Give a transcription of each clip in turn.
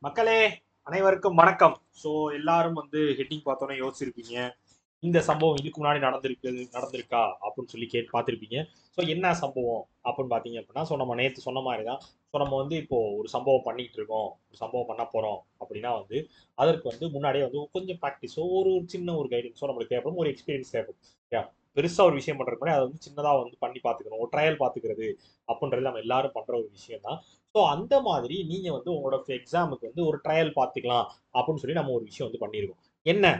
மக்களே, அனைவருக்கும் வணக்கம். ஸோ எல்லாரும் ஹெட்டிங் பார்த்தோன்னே யோசிச்சிருப்பீங்க, இந்த சம்பவம் இதுக்கு முன்னாடி நடந்திருக்கா அப்படின்னு சொல்லி பார்த்துருப்பீங்க. ஸோ என்ன சம்பவம் அப்படின்னு பார்த்தீங்க அப்படின்னா, ஸோ நம்ம நேற்று சொன்ன மாதிரி தான். ஸோ நம்ம இப்போ ஒரு சம்பவம் பண்ணிட்டு இருக்கோம், ஒரு சம்பவம் பண்ண போறோம் அப்படின்னா அதற்கு முன்னாடியே கொஞ்சம் ப்ராக்டிஸோ ஒரு சின்ன ஒரு கைடன்ஸோ நம்மளுக்கு தேவைப்படும், ஒரு எக்ஸ்பீரியன்ஸ் தேவைப்படும். Yeah. பெருசா ஒரு விஷயம் பண்றதுக்கு முன்னாடி அதை சின்னதா பண்ணி பார்த்துக்கணும், ஒரு ட்ரையல் பார்த்துக்கிறது அப்படின்றது நம்ம எல்லாரும் பண்ற ஒரு விஷயம் தான். ஸோ அந்த மாதிரி நீங்க உங்களோட எக்ஸாமுக்கு ஒரு ட்ரையல் பார்த்துக்கலாம் அப்படின்னு சொல்லி நம்ம ஒரு விஷயம் பண்ணியிருக்கோம். என்ன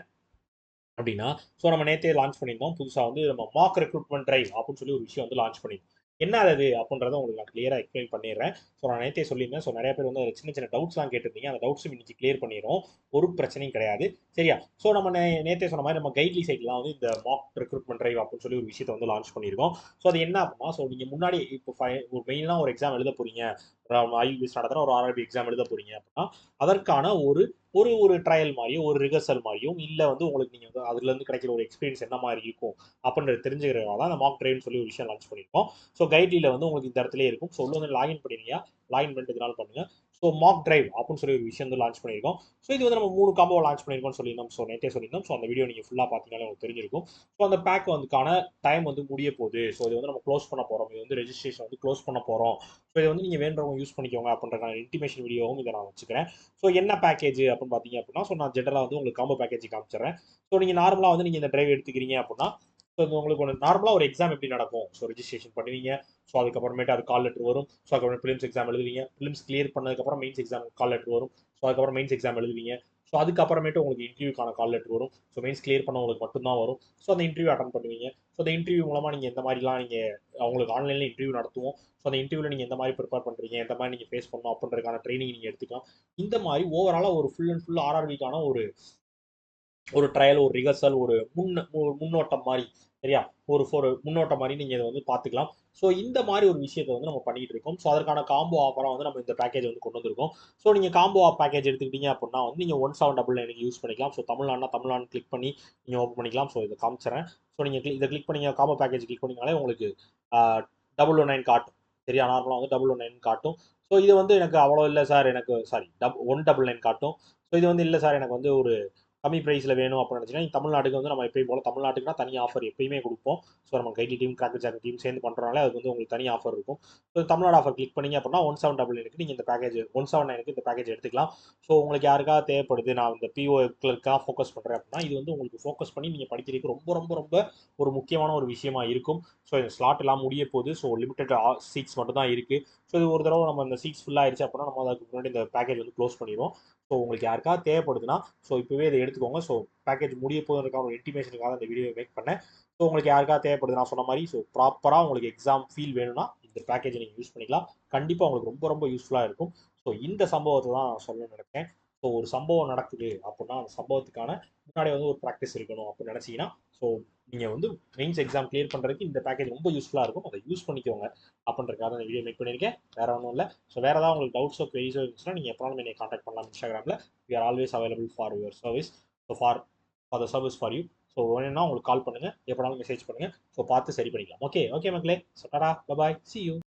அப்படின்னா, ஸோ நம்ம நேற்றே லான்ச் பண்ணியிருந்தோம் புதுசாக நம்ம மாக் ரெக்ரூட்மெண்ட் ட்ரைவ் அப்படின்னு சொல்லி ஒரு விஷயம் லான்ச் பண்ணியிருந்தோம். என்ன அது அப்படின்றத உங்களுக்கு நான் கிளியராக எக்ஸ்பிளைன் பண்ணிடுறேன். ஸோ நான் நேற்றே சொல்லியிருந்தேன். ஸோ நிறைய பேர் அதில் சின்ன சின்ன டவுட்ஸ்லாம் கேட்டிருந்தீங்க. அந்த டவுட்ஸும் இன்னைக்கு கிளியர் பண்ணிடுறோம். ஒரு பிரச்சனையும் கிடையாது. சரியா? ஸோ நம்ம நேற்றே சொன்ன மாதிரி நம்ம கைட்லி சைட்லாம் இந்த மாக் ரெக்ரூட்மெண்ட் ட்ரைவ் அப்படின்னு சொல்லி ஒரு விஷயத்தை லான்ச் பண்ணியிருக்கோம். ஸோ அது என்ன அப்படின்னா, ஸோ நீங்கள் முன்னாடி இப்போ ஒரு மெயினாக ஒரு எக்ஸாம் எழுத போறீங்க, ஐபிஎஸ் நடத்துகிற ஒரு ஆர்ஆர்பி எக்ஸாம் எழுத போறீங்க அப்படின்னா அதற்கான ஒரு ஒரு ஒரு ட்ரையல் மாதிரியும் ஒரு ரிஹர்சல் மாதிரியும் இல்லை உங்களுக்கு நீங்கள் அதுலேருந்து கிடைக்கிற ஒரு எக்ஸ்பீரியன்ஸ் என்ன மாதிரி இருக்கும் அப்படின்றது தெரிஞ்சுக்கிறதுனால தான் அந்த மாக் ட்ரைவ்னு சொல்லி ஒரு விஷயம் லான்ச் பண்ணியிருக்கோம். ஸோ கைட்லியில் உங்களுக்கு இந்த இடத்துல இருக்கும். ஸோ லாகின் பண்ணிடுங்க. லாகின் பண்ணிட்டு இதனால் பண்ணுங்க. ஸோ மாக் டிரைவ் அப்படின்னு சொல்லி ஒரு விஷயம் லான்ச் பண்ணியிருக்கோம். ஸோ இது நம்ம 3 காம்போ லான்ச் பண்ணியிருக்கோம்னு சொல்லியிருந்தோம். ஸோ நேற்றே சொல்லியிருந்தோம். ஸோ அந்த வீடியோ நீங்கள் ஃபுல்லாக பார்த்தீங்கன்னாலே உங்களுக்கு தெரிஞ்சிருக்கும். ஸோ அந்த பேக் டைம் முடிய போகுது. ஸோ இது நம்ம க்ளோஸ் பண்ண போகிறோம். இது ரெஜிஸ்ட்ரேஷன் க்ளோஸ் பண்ண போகிறோம். ஸோ இதை நீங்கள் வேண்டவங்க யூஸ் பண்ணிக்கோங்க அப்படின்றக்கான இன்டிமேஷன் வீடியோவும் இதை நான் வச்சுக்கிறேன். ஸோ என்ன பேக்கேஜ் அப்படின்னு பார்த்தீங்க அப்படின்னா, ஸோ நான் ஜென்ரலாக உங்களுக்கு காம்போ பேக்கேஜ் காமிச்சிடுறேன். ஸோ நீங்கள் நார்மலாக நீங்கள் இந்த டிரைவ் எடுத்துக்கிறீங்க அப்படின்னா, ஸோ உங்களுக்கு நார்மலாக ஒரு எக்ஸாம் எப்படி நடக்கும், ஸோ ரெஜிஸ்ட்ரேஷன் பண்ணுவீங்க. ஸோ அதுக்கப்புறமேட்டு அது கால் லெட்டர் வரும். ஸோ அதுக்கப்புறம் பிலிம்ஸ் எக்ஸாம் எழுதுவீங்க. பிலிம்ஸ் கிளியர் பண்ணதுக்கப்புறம் மெயின்ஸ் எக்ஸாம் கால் லெட்டர் வரும். ஸோ அதுக்கப்புறம் மெயின்ஸ் எக்ஸாம் எழுதுவீங்க. ஸோ அதுக்கப்புறமேட்டு உங்களுக்கு இன்டர்வியூக்கான கால் லெட்டர் வரும். ஸோ மெயின்ஸ் கிளியர் பண்ணவங்களுக்கு மட்டும்தான் வரும். ஸோ அந்த இன்டர்வியூ அட்டன் பண்ணுவீங்க. ஸோ அந்த இன்டர்வியூ மூலமாக நீங்கள் எந்த மாதிரிலாம் நீங்கள் அவங்களுக்கு ஆன்லைனில் இன்டர்வியூ நடத்துவோம். ஸோ அந்த இன்டர்வியூவில் நீங்கள் எந்த மாதிரி ப்ரிப்பேர் பண்ணுறீங்க, எந்த மாதிரி நீங்கள் ஃபேஸ் பண்ணணும் அப்படின்றதுக்கான ட்ரைனிங் நீங்கள் எடுத்துக்கலாம். இந்த மாதிரி ஓவராலாக ஒரு ஃபுல் அண்ட் ஃபுல் ஆர்ஆர்பிக்கான ஒரு ஒரு ட்ரையல், ஒரு ரிஹர்சல், ஒரு முன்னோட்டம் மாதிரி. சரியா? ஒரு முன்னோட்டம் மாதிரி நீங்கள் இதை பார்த்துக்கலாம். ஸோ இந்த மாதிரி ஒரு விஷயத்தை நம்ம பண்ணிட்டு இருக்கோம். ஸோ அதற்கான காம்போ ஆஃபராக நம்ம இந்த பேக்கேஜ் கொண்டு வந்திருக்கோம். ஸோ நீங்கள் காம்போ ஆஃப் பேக்கேஜ் எடுத்துக்கிட்டீங்க அப்படின்னா நீங்கள் 1799 யூஸ் பண்ணிக்கலாம். ஸோ தமிழ்நாடுனா தமிழ்நாடு கிளிக் பண்ணி நீங்கள் ஓப்பன் பண்ணிக்கலாம். ஸோ இதை காமிச்சிடறேன். ஸோ நீங்கள் இதை கிளிக் பண்ணி காம்போ பேக்கேஜ் கிளிக் பண்ணிங்கனாலே உங்களுக்கு 009 காட்டும். சரியா? நார்மலாக 009 காட்டும். ஸோ இது எனக்கு அவ்வளோ இல்லை சார், எனக்கு சாரி 199 காட்டும். ஸோ இது இல்லை சார், எனக்கு ஒரு கம்மி ப்ரைஸில் வேணும் அப்படின்னு நினச்சிங்கன்னா, தமிழ்நாட்டுக்கு நம்ம எப்பயும் போல் தமிழ்நாட்டுக்குனா தனி ஆஃபர் எப்பயுமே கொடுப்போம். ஸோ நம்ம கைட்லி டீம், கிராக்கர் ஜாக் டீம் சேர்ந்து பண்ணுறனால அதுக்கு உங்களுக்கு தனி ஆஃபர் இருக்கும். ஸோ தமிழ்நாடு ஆஃபர் கிளிக் பண்ணிங்க அப்படின்னா 1799 நீங்கள் இந்த பேக்கேஜ் 179 இந்த பேக்கேஜ் எடுத்துக்கலாம். ஸோ உங்களுக்கு யாருக்காவது தேவைப்படுது, நான் இந்த பிஓ கிளர்க்காக ஃபோக்கஸ் பண்ணுறேன் அப்படின்னா இது உங்களுக்கு ஃபோக்கஸ் பண்ணி நீங்கள் படிக்கிறதுக்கு ரொம்ப ரொம்ப ரொம்ப ஒரு முக்கியமான ஒரு விஷயமா இருக்கும். ஸோ இந்த ஸ்லாட் எல்லாம் முடிய போகுது. ஸோ லிமிடெட் சீட்ஸ் மட்டும் தான் இருக்குது. ஸோ இது ஒரு தடவை நம்ம இந்த சீட்ஸ் ஃபுல்லாக ஆயிடுச்சு அப்படின்னா நம்ம அதுக்கு முன்னாடி இந்த பேக்கேஜ் க்ளோஸ் பண்ணிடுவோம். ஸோ உங்களுக்கு யாருக்காவது தேவைப்படுதுன்னா ஸோ இப்போவே இதை எடுத்துக்கோங்க. ஸோ பேக்கேஜ் முடிய போகிறதுக்கான ஒரு இன்டிமேஷனுக்காக அந்த வீடியோ மேக் பண்ணேன். ஸோ உங்களுக்கு யாருக்காவது தேவைப்படுது நான் சொன்ன மாதிரி, ஸோ ப்ராப்பராக உங்களுக்கு எக்ஸாம் ஃபீல் வேணும்னா இந்த பேக்கேஜை நீங்கள் யூஸ் பண்ணிக்கலாம். கண்டிப்பாக உங்களுக்கு ரொம்ப ரொம்ப யூஸ்ஃபுல்லாக இருக்கும். ஸோ இந்த சம்பவத்தை தான் நான் சொல்ல நினைக்கிறேன். ஸோ ஒரு சம்பவம் நடக்குது அப்படின்னா அந்த சம்பவத்துக்கான முன்னாடி ஒரு ப்ராக்டிஸ் இருக்கணும் அப்படின்னு நினச்சிங்கன்னா, ஸோ நீங்கள் மெயின்ஸ் எக்ஸாம் கிளியர் பண்ணுறதுக்கு இந்த பேக்கேஜ் ரொம்ப யூஸ்ஃபுல்லாக இருக்கும். அதை யூஸ் பண்ணிக்கோங்க அப்படின்றக்காக அந்த வீடியோ மேக் பண்ணியிருக்கேன். வேற ஒன்றும் இல்லை. ஸோ வேறு ஏதாவது உங்களுக்கு டவுட்ஸோ குவரிஸோ இருந்துச்சுன்னா நீங்கள் எப்போனாலும் என்னை காண்டாக்ட் பண்ணலாம் இன்ஸ்டாகிராமில். we are always available for your service. So for the service for you. So வேணும்னா உங்களுக்கு கால் பண்ணுங்க, எப்போனாலும் மெசேஜ் பண்ணுங்க. ஸோ பார்த்து சரி பண்ணிக்கலாம். ஓகே ஓகே மக்களே. So Tata, bye bye, see you.